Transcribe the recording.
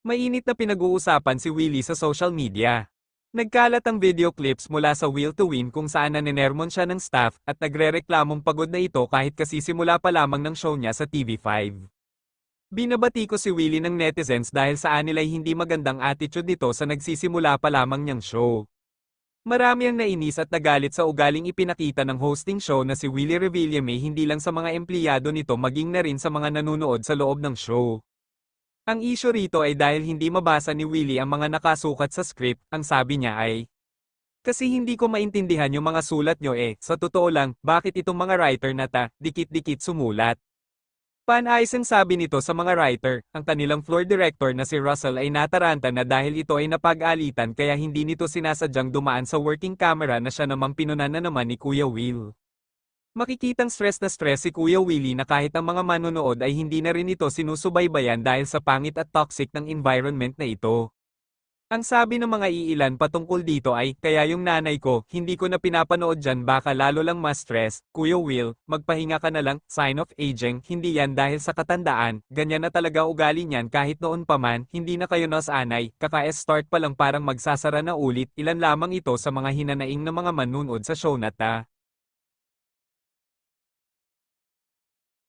Mainit na pinag-uusapan si Willie sa social media. Nagkalat ang video clips mula sa Will to Win kung saan naninermon siya ng staff at nagrereklamong pagod na ito kahit kasisimula pa lamang ng show niya sa TV5. Binabati ko si Willie ng netizens dahil sa anilay hindi magandang attitude nito sa nagsisimula pa lamang niyang show. Marami ang nainis at nagalit sa ugaling ipinakita ng hosting show na si Willie Revillame hindi lang sa mga empleyado nito maging na rin sa mga nanonood sa loob ng show. Ang issue rito ay dahil hindi mabasa ni Willie ang mga nakasukat sa script, ang sabi niya ay, "Kasi hindi ko maintindihan yung mga sulat nyo sa totoo lang, bakit itong mga writer na dikit-dikit sumulat?" Panayos ang sabi nito sa mga writer, ang kanilang floor director na si Russell ay nataranta na dahil ito ay napag-alitan kaya hindi nito sinasadyang dumaan sa working camera na siya namang pinunan na naman ni Kuya Will. Makikitang stress na stress si Kuya Willie na kahit ang mga manonood ay hindi na rin ito sinusubaybayan dahil sa pangit at toxic ng environment na ito. Ang sabi ng mga iilan patungkol dito ay, "Kaya yung nanay ko, hindi ko na pinapanood dyan baka lalo lang mas stress, Kuya Will, magpahinga ka na lang, sign of aging, hindi yan dahil sa katandaan, ganyan na talaga ugali niyan kahit noon pa man, hindi na kayo nasanay, kaka-start pa lang parang magsasara na ulit, ilan lamang ito sa mga hinanaing ng mga manunood sa show na ta."